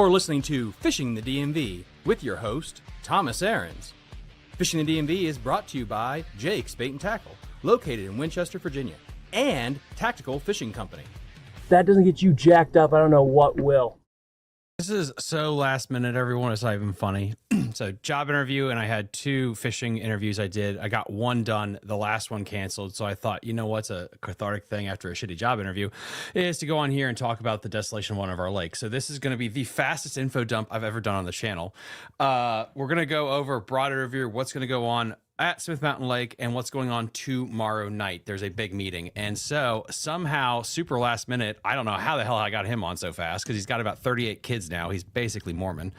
You're listening to Fishing the DMV with your host, Thomas Ahrens. Fishing the DMV is brought to you by Jake's Bait and Tackle, located in Winchester, Virginia, and Tactical Fishing Company. If that doesn't get you jacked up, I don't know what will. This is so last minute, everyone. It's not even funny. So job interview, and I had 2 fishing interviews I did. I got one done, the last one canceled. So I thought, you know what's a cathartic thing after a shitty job interview is to go on here and talk about the desolation of one of our lakes. So this is going to be the fastest info dump I've ever done on the channel. We're going to go over broader review, what's going to go on at Smith Mountain Lake and what's going on tomorrow night. There's a big meeting. And so somehow, super last minute, I don't know how the hell I got him on so fast because he's got about 38 kids now. He's basically Mormon.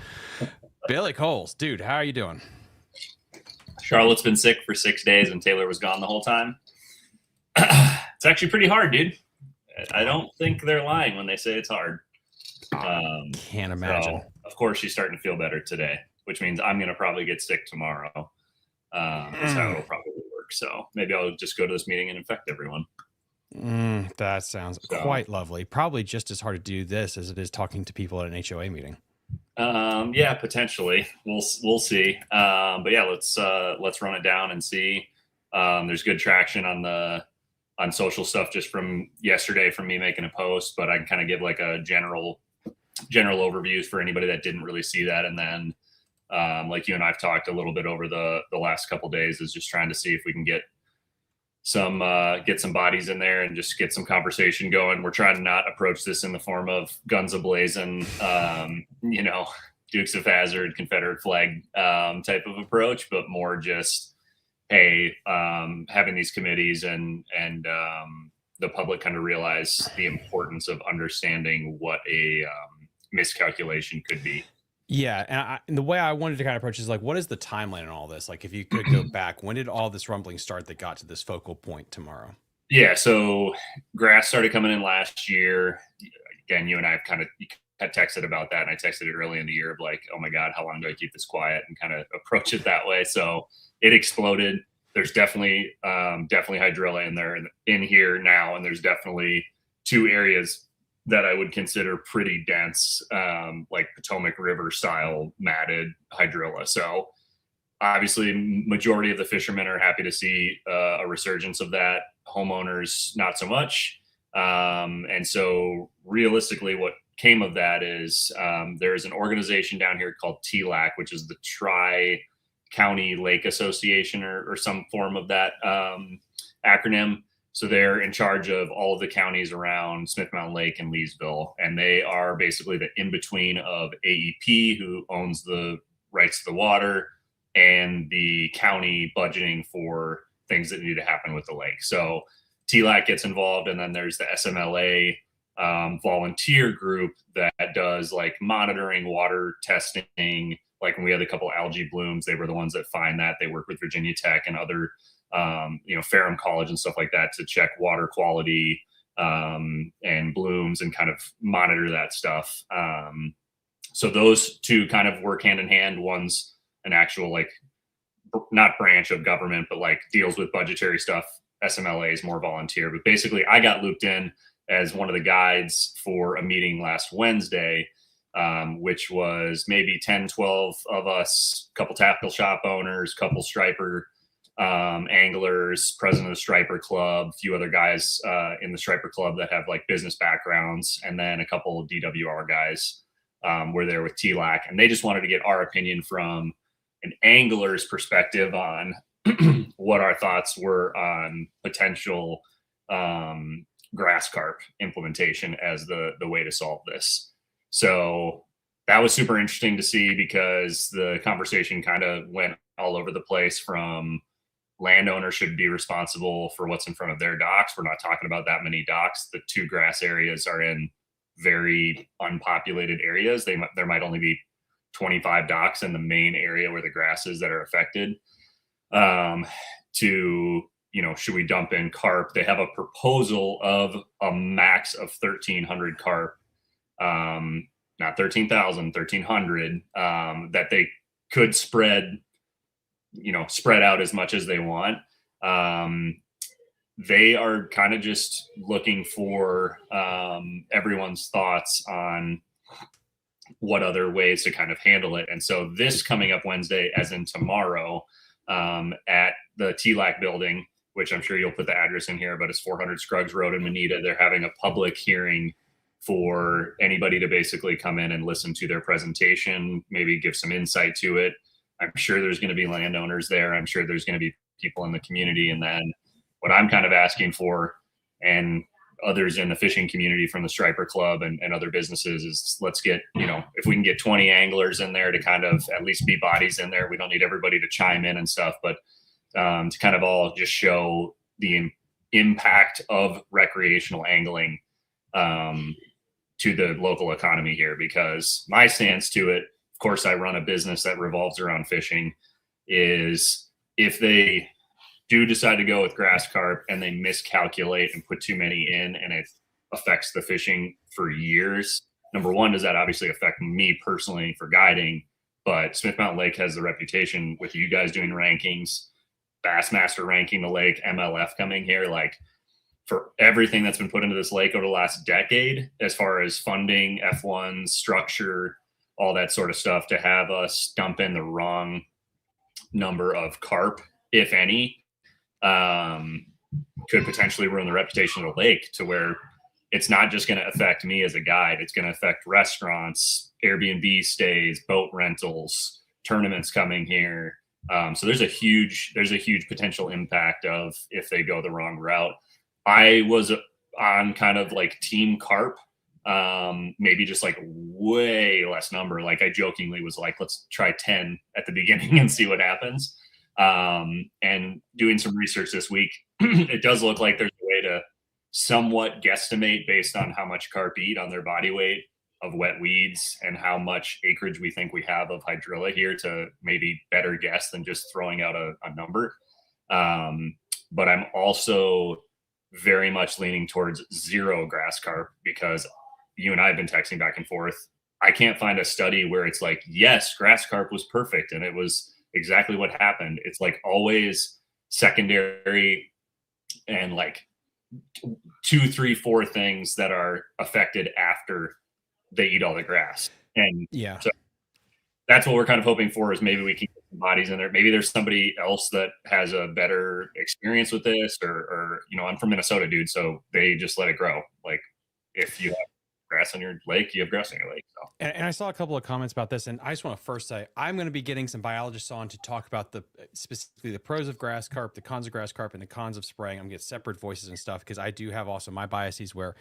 Billy Coles, dude, how are you doing? Charlotte's been sick for 6 days and Taylor was gone the whole time. It's actually pretty hard, dude. I don't think they're lying when they say it's hard. Can't imagine. So, of course, she's starting to feel better today, which means I'm going to probably get sick tomorrow. That's how it'll probably work. So maybe I'll just go to this meeting and infect everyone. That sounds quite lovely. Probably just as hard to do this as it is talking to people at an HOA meeting. Yeah, potentially. We'll see. But yeah, let's run it down and see. There's good traction on social stuff just from yesterday from me making a post, but I can kind of give like a general overviews for anybody that didn't really see that. And then like you and I've talked a little bit over the last couple of days is just trying to see if we can get some bodies in there and just get some conversation going. We're trying to not approach this in the form of guns ablazing, Dukes of Hazzard, Confederate flag type of approach, but more just, hey, having these committees and the public kind of realize the importance of understanding what a miscalculation could be. Yeah, and the way I wanted to kind of approach is like, what is the timeline on all this? Like, if you could go back, when did all this rumbling start that got to this focal point tomorrow? Yeah, so grass started coming in last year. Again, you and I have had texted about that, and I texted it early in the year of like, oh my God, how long do I keep this quiet, and kind of approach it that way. So it exploded. There's definitely hydrilla in here now, and there's definitely 2 areas that I would consider pretty dense, like Potomac River style matted hydrilla. So obviously majority of the fishermen are happy to see a resurgence of that. Homeowners, not so much. And so realistically what came of that is there's an organization down here called TLAC, which is the Tri-County Lake Association or some form of that acronym. So they're in charge of all of the counties around Smith Mountain Lake and Leesville. And they are basically the in-between of AEP, who owns the rights to the water, and the county budgeting for things that need to happen with the lake. So TLAC gets involved, and then there's the SMLA volunteer group that does like monitoring, water testing. Like when we had a couple algae blooms, they were the ones that find that. They work with Virginia Tech and other Ferrum College and stuff like that to check water quality and blooms and kind of monitor that stuff. So those 2 kind of work hand in hand. One's an actual like not branch of government, but like deals with budgetary stuff. SMLA is more volunteer, but basically I got looped in as one of the guides for a meeting last Wednesday, which was maybe 10, 12 of us, couple tackle shop owners, couple striper anglers, president of the Striper Club, a few other guys in the Striper Club that have like business backgrounds, and then a couple of DWR guys were there with TLAC, and they just wanted to get our opinion from an angler's perspective on what our thoughts were on potential grass carp implementation as the way to solve this. So that was super interesting to see because the conversation kind of went all over the place from landowners should be responsible for what's in front of their docks. We're not talking about that many docks. The 2 grass areas are in very unpopulated areas. There might only be 25 docks in the main area where the grass is that are affected. Should we dump in carp? They have a proposal of a max of 1,300 carp, not 13,000, 1,300, that they could spread out as much as they want. They are kind of just looking for everyone's thoughts on what other ways to kind of handle it. And so this coming up Wednesday, as in tomorrow, at the TLAC building, which I'm sure you'll put the address in here, but it's 400 Scruggs Road in Moneta. They're having a public hearing for anybody to basically come in and listen to their presentation, maybe give some insight to it. I'm sure there's going to be landowners there. I'm sure there's going to be people in the community. And then what I'm kind of asking for, and others in the fishing community from the Striper Club and other businesses, is let's get, if we can get 20 anglers in there to kind of at least be bodies in there. We don't need everybody to chime in and stuff, but to kind of all just show the impact of recreational angling to the local economy here. Because my stance to it, of course, I run a business that revolves around fishing, is if they do decide to go with grass carp and they miscalculate and put too many in and it affects the fishing for years, number one, does that obviously affect me personally for guiding? But Smith Mountain Lake has the reputation, with you guys doing rankings, Bassmaster ranking the lake, MLF coming here, like for everything that's been put into this lake over the last decade, as far as funding, F1, structure, all that sort of stuff, to have us dump in the wrong number of carp, if any, could potentially ruin the reputation of the lake, to where it's not just going to affect me as a guide. It's going to affect restaurants, Airbnb stays, boat rentals, tournaments coming here. So there's a huge potential impact of if they go the wrong route. I was on kind of like team carp, maybe just like way less number. Like I jokingly was like, let's try 10 at the beginning and see what happens. And doing some research this week, it does look like there's a way to somewhat guesstimate based on how much carp eat on their body weight of wet weeds and how much acreage we think we have of hydrilla here, to maybe better guess than just throwing out a number. But I'm also very much leaning towards zero grass carp, because you and I have been texting back and forth. I can't find a study where it's like, yes, grass carp was perfect and it was exactly what happened. It's like always secondary and like 2, 3, 4 things that are affected after they eat all the grass. And yeah, so that's what we're kind of hoping for, is maybe we can get some bodies in there. Maybe there's somebody else that has a better experience with this, or I'm from Minnesota, dude, so they just let it grow. Like if you have grass on your lake, you have grass on your lake. So. And I saw a couple of comments about this, and I just want to first say I'm going to be getting some biologists on to talk about specifically the pros of grass carp, the cons of grass carp, and the cons of spraying. I'm going to get separate voices and stuff, because I do have also my biases, where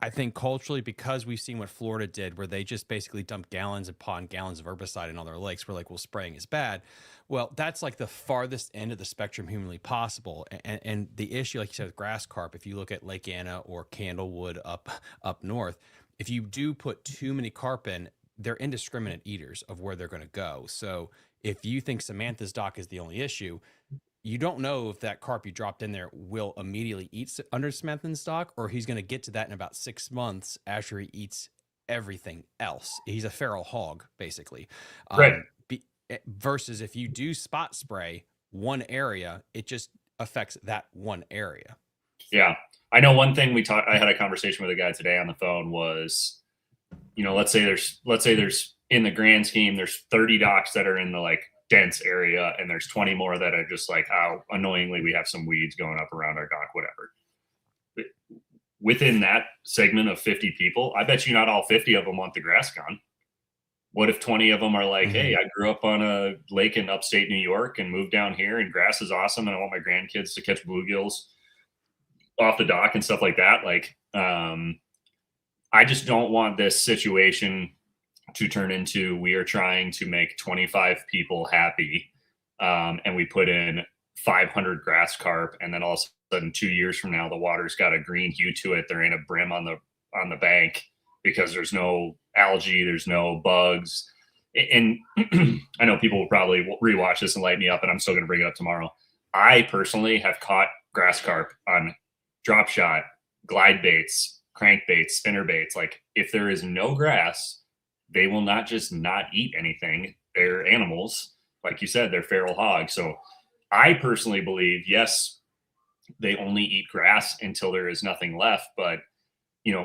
I think culturally, because we've seen what Florida did, where they just basically dumped gallons upon gallons of herbicide in all their lakes, we're like, well, spraying is bad. Well, that's like the farthest end of the spectrum humanly possible. And the issue, like you said, with grass carp, if you look at Lake Anna or Candlewood up north, if you do put too many carp in, they're indiscriminate eaters of where they're going to go. So if you think Samantha's dock is the only issue, you don't know if that carp you dropped in there will immediately eat under Samantha's dock, or he's going to get to that in about 6 months after he eats everything else. He's a feral hog, basically. Right. Versus if you do spot spray one area, it just affects that one area. Yeah. I know one thing I had a conversation with a guy today on the phone was, let's say there's in the grand scheme, there's 30 docks that are in the like dense area, and there's 20 more that are just like, oh, annoyingly, we have some weeds going up around our dock, whatever. But within that segment of 50 people, I bet you not all 50 of them want the grass gone. What if 20 of them are like, hey, I grew up on a lake in upstate New York and moved down here, and grass is awesome, and I want my grandkids to catch bluegills off the dock and stuff like that. Like, I just don't want this situation to turn into, we are trying to make 25 people happy, and we put in 500 grass carp, and then all of a sudden 2 years from now the water's got a green hue to it. There ain't a brim on the bank because there's no algae, there's no bugs. And I know people will probably rewatch this and light me up, and I'm still going to bring it up tomorrow. I personally have caught grass carp on drop shot, glide baits, crank baits, spinner baits. Like if there is no grass, they will not just not eat anything. They're animals. Like you said, they're feral hogs. So I personally believe, yes, they only eat grass until there is nothing left. But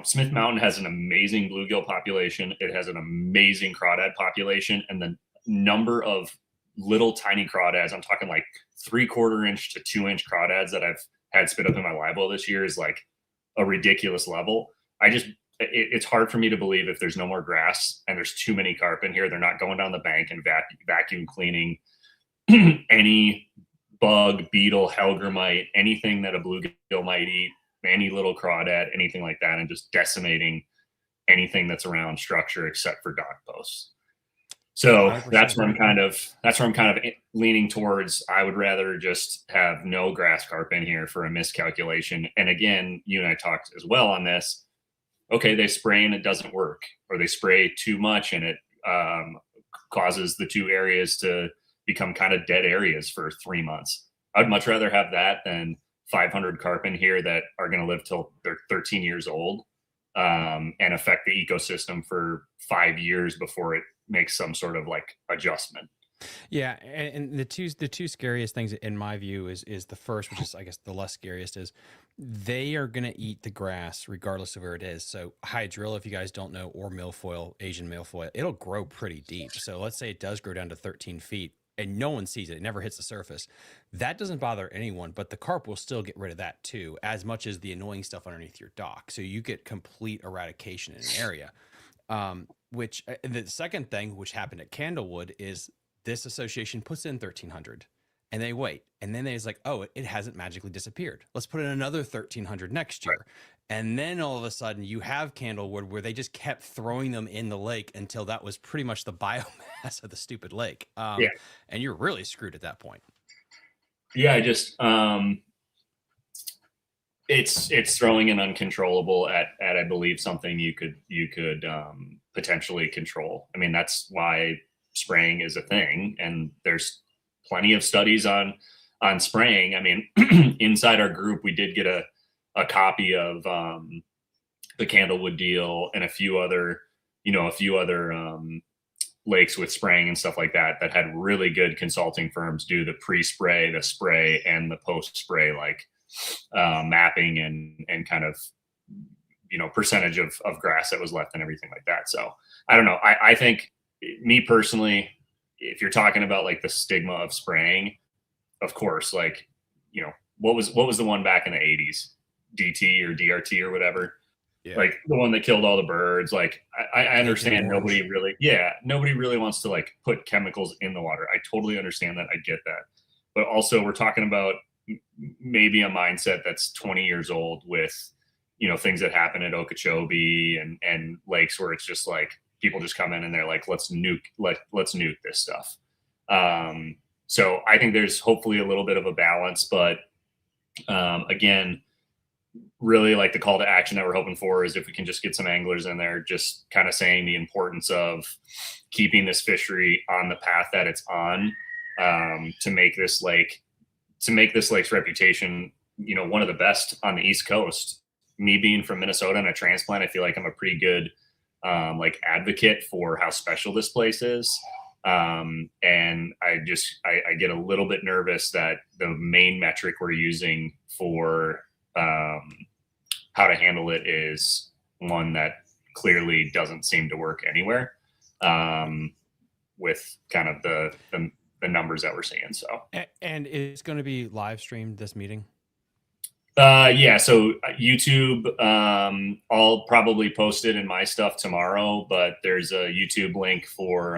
Smith Mountain has an amazing bluegill population. It has an amazing crawdad population, and the number of little tiny crawdads, I'm talking like 3/4 inch to 2 inch crawdads that I've had spit up in my live well this year is like a ridiculous level. It's hard for me to believe if there's no more grass and there's too many carp in here, they're not going down the bank and vacuum cleaning any bug, beetle, helgramite, anything that a bluegill might eat, any little crawdad, anything like that, and just decimating anything that's around structure except for dock posts. So that's where I'm kind of leaning towards. I would rather just have no grass carp in here for a miscalculation. And again, you and I talked as well on this. Okay, they spray and it doesn't work, or they spray too much and it causes the two areas to become kind of dead areas for 3 months. I'd much rather have that than 500 carp in here that are going to live till they're 13 years old and affect the ecosystem for 5 years before it makes some sort of like adjustment. Yeah, and the two scariest things in my view is the first, which is I guess the less scariest, is they are going to eat the grass regardless of where it is. So hydrilla, if you guys don't know, or milfoil, Asian milfoil, it'll grow pretty deep. So let's say it does grow down to 13 feet and no one sees it. It never hits the surface. That doesn't bother anyone, but the carp will still get rid of that too, as much as the annoying stuff underneath your dock. So you get complete eradication in an area. Which the second thing, which happened at Candlewood, is this association puts in 1,300 and they wait. And then it's like, oh, it hasn't magically disappeared. Let's put in another 1,300 next year. Right. And then all of a sudden you have Candlewood where they just kept throwing them in the lake until that was pretty much the biomass of the stupid lake. And you're really screwed at that point. Yeah, it's throwing an uncontrollable at I believe something you could potentially control. I mean, that's why spraying is a thing, and there's plenty of studies on spraying. I mean, inside our group, we did get a copy of the Candlewood deal and a few other lakes with spraying and stuff like that had really good consulting firms do the pre-spray, the spray, and the post-spray mapping and kind of percentage of grass that was left and everything like that. So I don't know. I think, me personally, if you're talking about like the stigma of spraying, of course, what was the one back in the 80s, DT or DRT or whatever, like the one that killed all the birds. Like I understand nobody really wants to like put chemicals in the water. I totally understand that. I get that. But also we're talking about maybe a mindset that's 20 years old with, things that happen at Okeechobee and lakes where it's just like people just come in and they're like, let's nuke this stuff. So I think there's hopefully a little bit of a balance, but again, really like the call to action that we're hoping for is if we can just get some anglers in there, just kind of saying the importance of keeping this fishery on the path that it's on, to make this lake's reputation, one of the best on the East Coast. Me being from Minnesota and a transplant, I feel like I'm a pretty good advocate for how special this place is. And I get a little bit nervous that the main metric we're using for how to handle it is one that clearly doesn't seem to work anywhere, with kind of the numbers that we're seeing. So, and it's going to be live streamed, this meeting. So YouTube, I'll probably post it in my stuff tomorrow, but there's a YouTube link for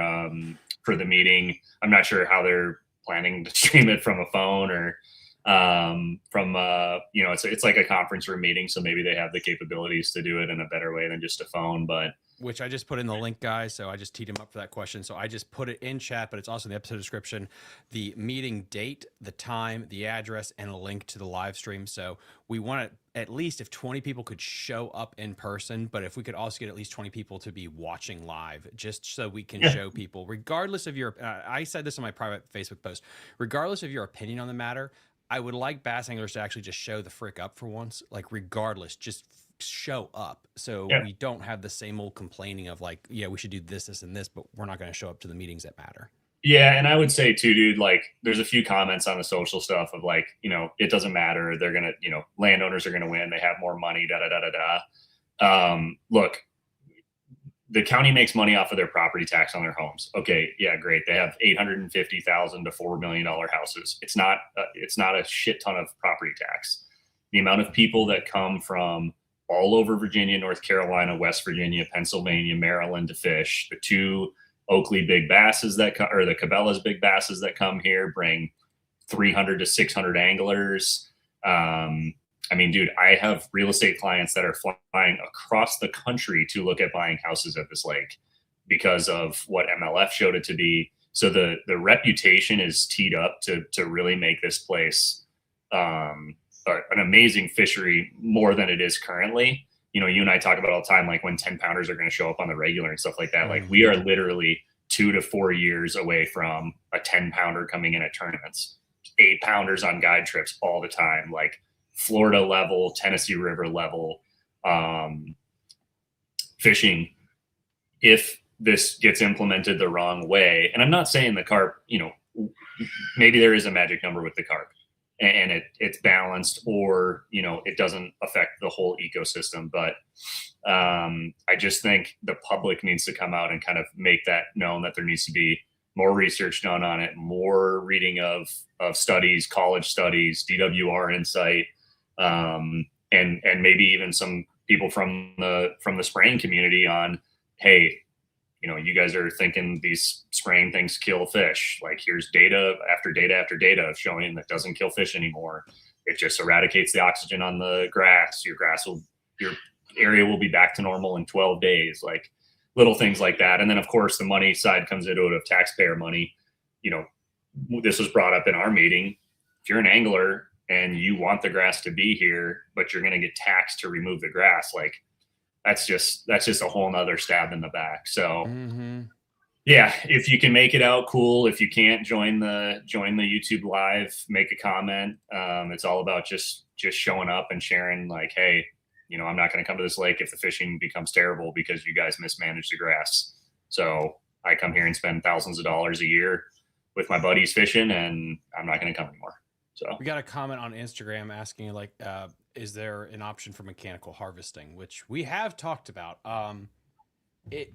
the meeting. I'm not sure how they're planning to stream it from a phone or it's like a conference room meeting. So maybe they have the capabilities to do it in a better way than just a phone, but which I just put in the link, guys. So I just teed him up for that question. So I just put it in chat, but it's also in the episode description, the meeting date, the time, the address, and a link to the live stream. So we want to, at least if 20 people could show up in person, but if we could also get at least 20 people to be watching live, just so we can show people, regardless of your, I said this on my private Facebook post, regardless of your opinion on the matter, I would like bass anglers to actually just show the frick up for once, like regardless, just show up. So we don't have the same old complaining of like, we should do this, and this, but we're not going to show up to the meetings that matter. Yeah. And I would say too, dude, like there's a few comments on the social stuff of like, it doesn't matter. They're going to, landowners are going to win. They have more money, Look, the county makes money off of their property tax on their homes. Okay, yeah, great. They have $850,000 to $4 million houses. It's not a shit ton of property tax. The amount of people that come from all over Virginia, North Carolina, West Virginia, Pennsylvania, Maryland to fish, the two Oakley big basses that come, or the Cabela's big basses that come here, bring 300 to 600 anglers. I mean, dude, I have real estate clients that are flying across the country to look at buying houses at this lake because of what MLF showed it to be. So the reputation is teed up to really make this place an amazing fishery more than it is currently. You know, you and I talk about all the time, like when 10 pounders are going to show up on the regular and stuff like that. Like we are literally 2 to 4 years away from a 10 pounder coming in at tournaments, 8 pounders on guide trips all the time. Like Florida level, Tennessee River level fishing. If this gets implemented the wrong way, and I'm not saying the carp, you know, maybe there is a magic number with the carp and it's balanced, or, you know, it doesn't affect the whole ecosystem. But I just think the public needs to come out and kind of make that known, that there needs to be more research done on it, more reading of studies, college studies, DWR Insight, and maybe even some people from the spraying community on, hey, you know, you guys are thinking these spraying things kill fish. Like here's data after data after data showing that doesn't kill fish anymore. It just eradicates the oxygen on the grass. Your area will be back to normal in 12 days. Like little things like that. And then of course the money side comes into it of taxpayer money. You know, this was brought up in our meeting. If you're an angler and you want the grass to be here, but you're going to get taxed to remove the grass, like that's just a whole nother stab in the back. So yeah, if you can make it out, cool. If you can't, join the YouTube live, make a comment. It's all about just showing up and sharing, like, hey, you know, I'm not going to come to this lake if the fishing becomes terrible because you guys mismanage the grass. So I come here and spend thousands of dollars a year with my buddies fishing, and I'm not going to come anymore. So we got a comment on Instagram asking, like, is there an option for mechanical harvesting, which we have talked about. It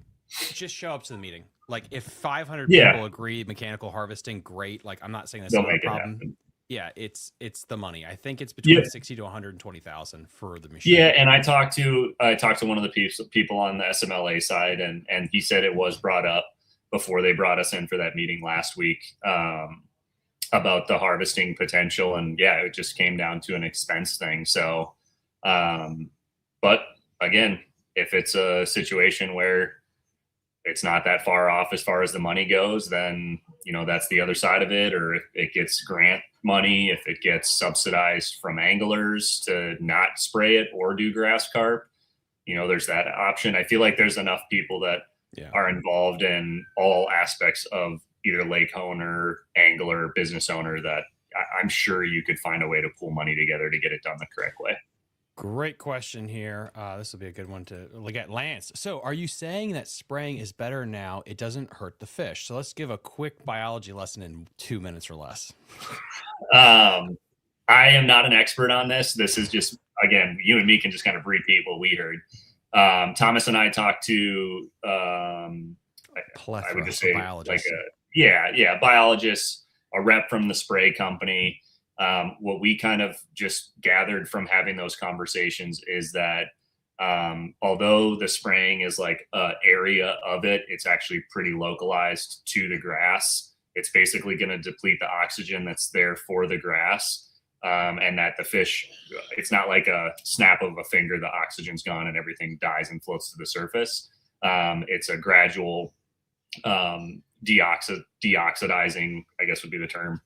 just show up to the meeting. Like if 500 people agree mechanical harvesting, great. Like I'm not saying that's not a problem. Yeah, it's the money. I think it's between 60 to 120,000 for the machine. Yeah, and I talked to one of the people on the SMLA side, and he said it was brought up before they brought us in for that meeting last week. About the harvesting potential, and yeah, it just came down to an expense thing. So but again, if it's a situation where it's not that far off as far as the money goes, then you know that's the other side of it. Or if it gets grant money, if it gets subsidized from anglers to not spray it or do grass carp, you know, there's that option. I feel like there's enough people that are involved in all aspects of either lake owner, angler, business owner, that I'm sure you could find a way to pull money together to get it done the correct way. Great question here. This will be a good one to look at. Lance, so are you saying that spraying is better now? It doesn't hurt the fish. So let's give a quick biology lesson in 2 minutes or less. I am not an expert on this. This is just, again, you and me can just kind of repeat what we heard. Thomas and I talked to, I would just say biologists. Like biologists, a rep from the spray company. What we kind of just gathered from having those conversations is that although the spraying is like an area of it, it's actually pretty localized to the grass. It's basically going to deplete the oxygen that's there for the grass. And that the fish, it's not like a snap of a finger, the oxygen's gone and everything dies and floats to the surface. It's a gradual deoxidizing, I guess would be the term,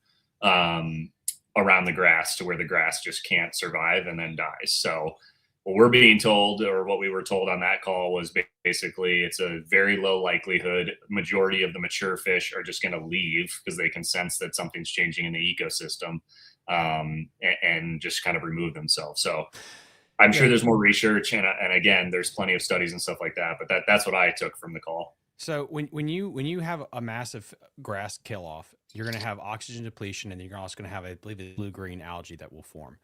around the grass to where the grass just can't survive and then dies. So what we're being told, or what we were told on that call, was basically it's a very low likelihood. Majority of the mature fish are just going to leave because they can sense that something's changing in the ecosystem, and just kind of remove themselves. So I'm sure there's more research, and again, there's plenty of studies and stuff like that, but that's what I took from the call. So when you have a massive grass kill off, you're going to have oxygen depletion, and you're also going to have, I believe, blue-green algae that will form.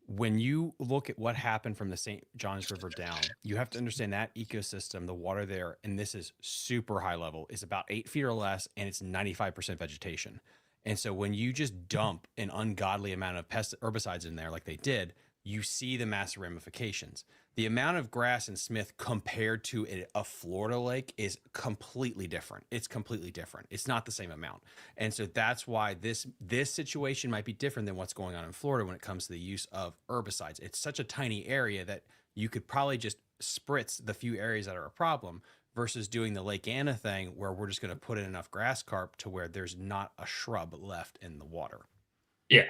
when you look at what happened from the St. Johns River down, you have to understand that ecosystem, the water there, and this is super high level, is about 8 feet or less, and it's 95% vegetation. And so when you just dump an ungodly amount of herbicides in there like they did, you see the massive ramifications. The amount of grass in Smith compared to a Florida lake is completely different. It's completely different. It's not the same amount. And so that's why this situation might be different than what's going on in Florida when it comes to the use of herbicides. It's such a tiny area that you could probably just spritz the few areas that are a problem versus doing the Lake Anna thing where we're just going to put in enough grass carp to where there's not a shrub left in the water. Yeah.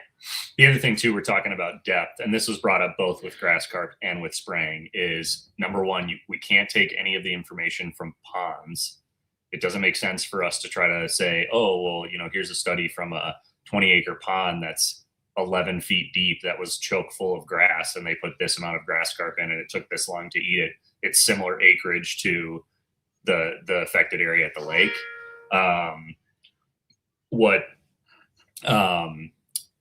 The other thing too, we're talking about depth, and this was brought up both with grass carp and with spraying, is number one, we can't take any of the information from ponds. It doesn't make sense for us to try to say, oh, well, here's a study from a 20-acre pond that's 11 feet deep that was choke full of grass, and they put this amount of grass carp in and it took this long to eat it. It's similar acreage to the affected area at the lake.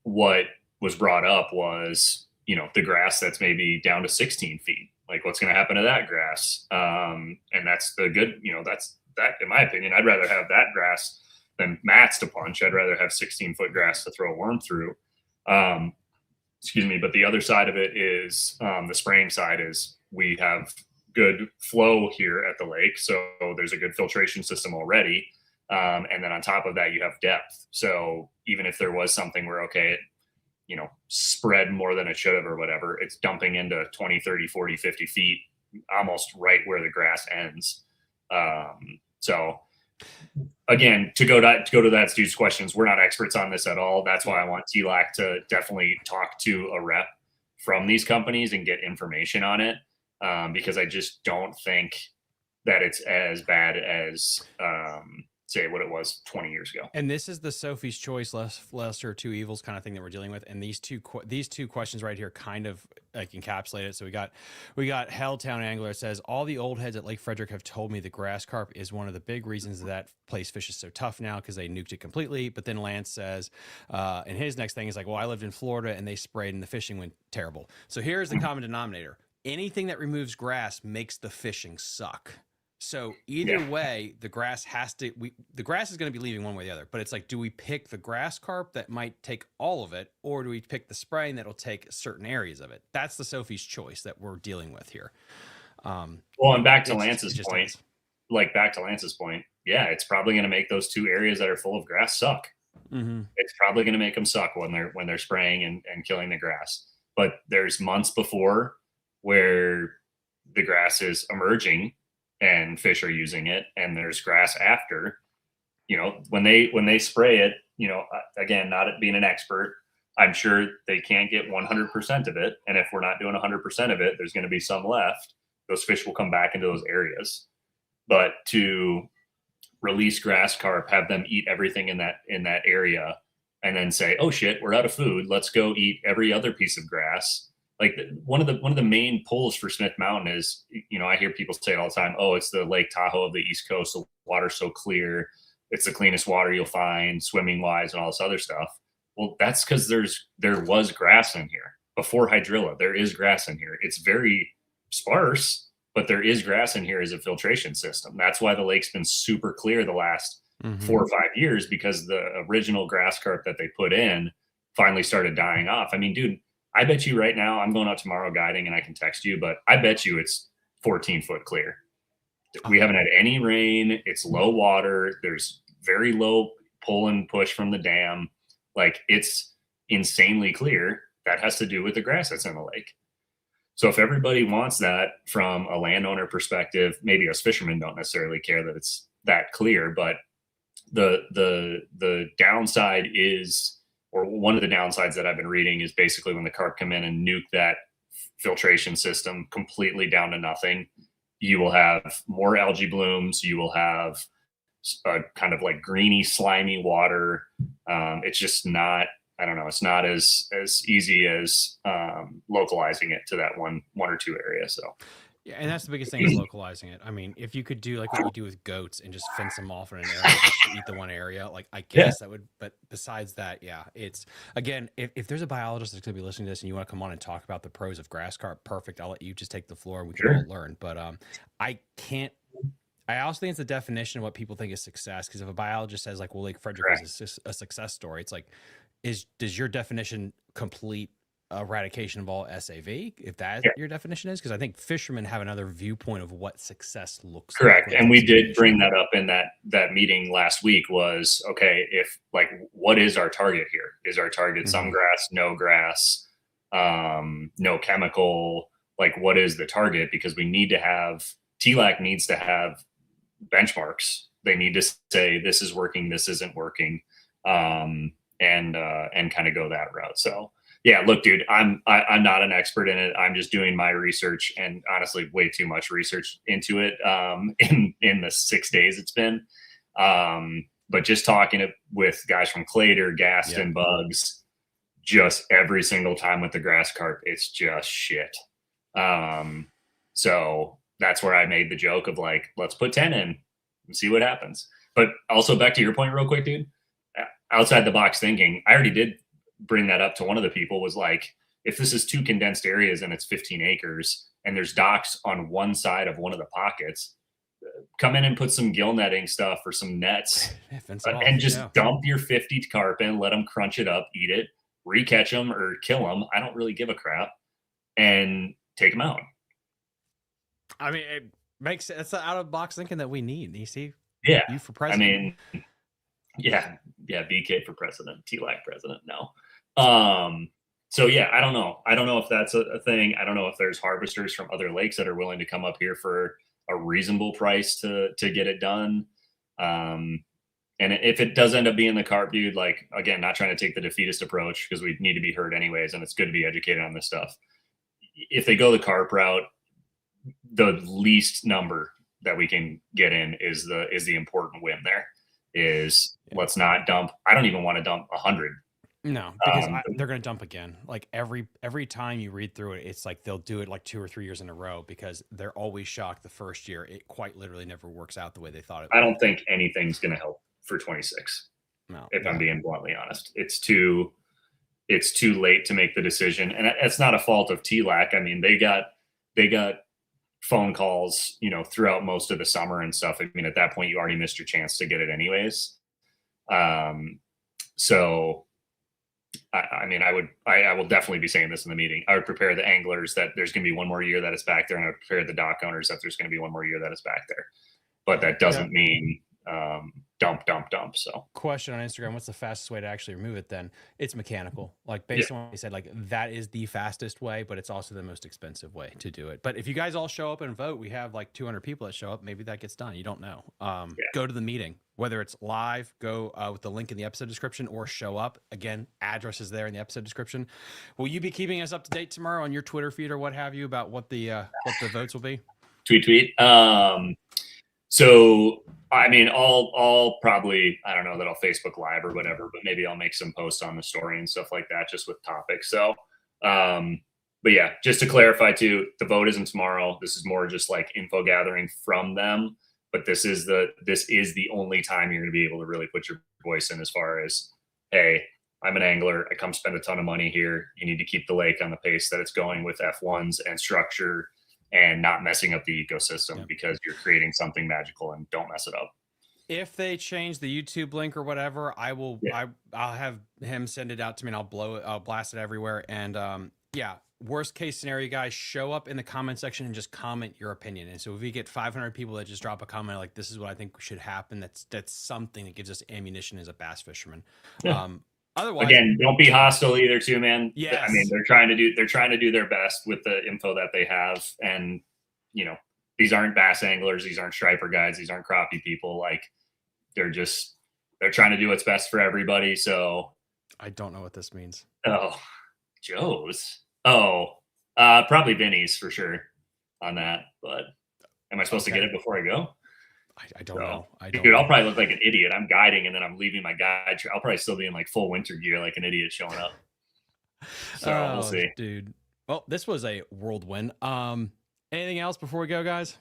What was brought up was, the grass that's maybe down to 16 feet. Like, what's going to happen to that grass? And that's the good, that's that, in my opinion. I'd rather have that grass than mats to punch. I'd rather have 16-foot grass to throw a worm through. Excuse me. But the other side of it is the spraying side is we have good flow here at the lake. So there's a good filtration system already. And then on top of that, you have depth. So even if there was something where, okay, it, spread more than it should have or whatever, it's dumping into 20, 30, 40, 50 feet, almost right where the grass ends. So again, to go to that Stu's questions, we're not experts on this at all. That's why I want TLAC to definitely talk to a rep from these companies and get information on it. Because I just don't think that it's as bad as, say what it was 20 years ago. And this is the Sophie's choice, lesser two evils kind of thing that we're dealing with. And these two questions right here kind of like encapsulate it. So we got Helltown Angler. It says, all the old heads at Lake Frederick have told me the grass carp is one of the big reasons that place fish is so tough now because they nuked it completely. But then Lance says, and his next thing is like, well, I lived in Florida and they sprayed and the fishing went terrible. So here's the common denominator. Anything that removes grass makes the fishing suck. So either way, the grass the grass is going to be leaving one way or the other, but it's like, do we pick the grass carp that might take all of it, or do we pick the spraying that'll take certain areas of it? That's the Sophie's choice that we're dealing with here. Well, and back to Lance's point, yeah, it's probably going to make those two areas that are full of grass suck. Mm-hmm. It's probably going to make them suck when they're spraying and killing the grass. But there's months before where the grass is emerging and fish are using it, and there's grass after. When they spray it, again, not being an expert, I'm sure they can't get 100% of it. And if we're not doing 100% of it, there's going to be some left. Those fish will come back into those areas. But to release grass carp, have them eat everything in that area, and then say, oh shit, we're out of food, let's go eat every other piece of grass. Like one of the main pulls for Smith Mountain is, I hear people say it all the time, oh, it's the Lake Tahoe of the East Coast. The water's so clear. It's the cleanest water you'll find swimming wise and all this other stuff. Well, that's because there was grass in here before hydrilla. There is grass in here. It's very sparse, but there is grass in here as a filtration system. That's why the lake's been super clear the last 4 or 5 years, because the original grass carp that they put in finally started dying off. I mean, dude, I bet you right now, I'm going out tomorrow guiding and I can text you, but I bet you it's 14 foot clear. We haven't had any rain. It's low water. There's very low pull and push from the dam. Like, it's insanely clear. That has to do with the grass that's in the lake. So if everybody wants that from a landowner perspective, maybe us fishermen don't necessarily care that it's that clear, but the downside is, or one of the downsides that I've been reading is basically when the carp come in and nuke that filtration system completely down to nothing, you will have more algae blooms. You will have a kind of like greeny, slimy water. It's just not, I don't know. It's not as easy as localizing it to that one or two areas. So Yeah, and that's the biggest thing is localizing it. I mean, if you could do like what you do with goats and just fence them off in an area just to eat the one area, like I guess that would. But besides that, yeah, it's again, if there's a biologist that's going to be listening to this and you want to come on and talk about the pros of grass carp, perfect. I'll let you just take the floor and we can all learn. But I can't. I also think it's the definition of what people think is success. Because if a biologist says like, well, Lake Frederick is a success story, it's like, does your definition complete eradication of all SAV, if that your definition is? Because I think fishermen have another viewpoint of what success looks correct. like. And we did bring that up in that meeting last week was, okay, if like, what is our target here? Is our target some grass, no grass, no chemical? Like, what is the target? Because we need to have, TLAC needs to have benchmarks. They need to say, this is working, this isn't working, and kind of go that route. So yeah, look, dude, I'm not an expert in it. I'm just doing my research, and honestly, way too much research into it in the 6 days it's been. But just talking with guys from Clater, Gaston, Bugs, just every single time with the grass carp, it's just shit. So that's where I made the joke of like, let's put 10 in and see what happens. But also back to your point real quick, dude, outside the box thinking, I already did bring that up to one of the people, was like, if this is 2 condensed areas and it's 15 acres and there's docks on one side of one of the pockets, come in and put some gill netting stuff or some nets and just dump your 50 carp in, let them crunch it up, eat it, recatch them or kill them. I don't really give a crap, and take them out. I mean, it makes that's the out of the box thinking that we need. You see, yeah, you for president. I mean, yeah, BK for president, TLAC president. No. So yeah, I don't know if that's a thing. I don't know if there's harvesters from other lakes that are willing to come up here for a reasonable price to get it done. And if it does end up being the carp, dude, like, again, not trying to take the defeatist approach, because we need to be heard anyways, and it's good to be educated on this stuff. If they go the carp route, the least number that we can get in is the important win there. Let's not dump. I don't even want to dump 100. No, because they're going to dump again. Like every time you read through it, it's like they'll do it like 2 or 3 years in a row, because they're always shocked the first year. It quite literally never works out the way they thought it would. I don't think anything's going to help for 26. No, if I'm being bluntly honest, it's too late to make the decision, and it's not a fault of TLAC. I mean, they got phone calls, throughout most of the summer and stuff. I mean, at that point, you already missed your chance to get it anyways. So. I mean, I will definitely be saying this in the meeting. I would prepare the anglers that there's going to be one more year that it's back there, and I would prepare the dock owners that there's going to be one more year that it's back there. But that doesn't mean dump. So, question on Instagram: what's the fastest way to actually remove it? Then it's mechanical. Like based on what you said, like that is the fastest way, but it's also the most expensive way to do it. But if you guys all show up and vote, we have like 200 people that show up. Maybe that gets done. You don't know. Go to the meeting. Whether it's live, go with the link in the episode description, or show up. Again, address is there in the episode description. Will you be keeping us up to date tomorrow on your Twitter feed or what have you about what the votes will be? Tweet. So, I mean, I'll probably, I don't know that I'll Facebook Live or whatever, but maybe I'll make some posts on the story and stuff like that, just with topics. So, but yeah, just to clarify too, the vote isn't tomorrow. This is more just like info gathering from them. But this is the only time you're going to be able to really put your voice in, as far as, hey, I'm an angler. I come spend a ton of money here. You need to keep the lake on the pace that it's going with F1s and structure, and not messing up the ecosystem, because you're creating something magical, and don't mess it up. If they change the YouTube link or whatever, I will. I'll have him send it out to me, and I'll blast it everywhere. And worst case scenario, guys, show up in the comment section and just comment your opinion. And so if we get 500 people that just drop a comment like, this is what I think should happen, that's something that gives us ammunition as a bass fisherman. Otherwise, again, don't be hostile either too, man. Yes. I mean, they're trying to do their best with the info that they have. And, these aren't bass anglers. These aren't striper guides. These aren't crappie people. Like, they're trying to do what's best for everybody. So I don't know what this means. Oh, Joe's. Oh, probably Vinny's for sure on that. But am I supposed to get it before I go? I don't know. Dude, I'll probably look like an idiot. I'm guiding, and then I'm leaving my guide. I'll probably still be in like full winter gear, like an idiot showing up. So we'll see. Dude. Well, this was a whirlwind. Anything else before we go, guys?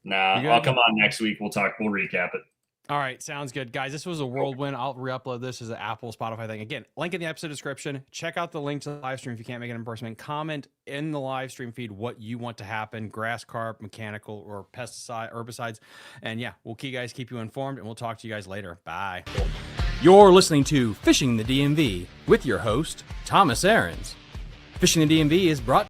Nah, You good? I'll come on next week. We'll recap it. All right, sounds good, guys. This was a whirlwind. I'll re-upload this as an Apple, Spotify thing. Again, link in the episode description. Check out the link to the live stream if you can't make it in person. Comment in the live stream feed what you want to happen: grass carp, mechanical, or pesticide, herbicides. And yeah, we'll keep you informed, and we'll talk to you guys later. Bye. You're listening to Fishing the DMV with your host, Thomas Ahrens. Fishing the DMV is brought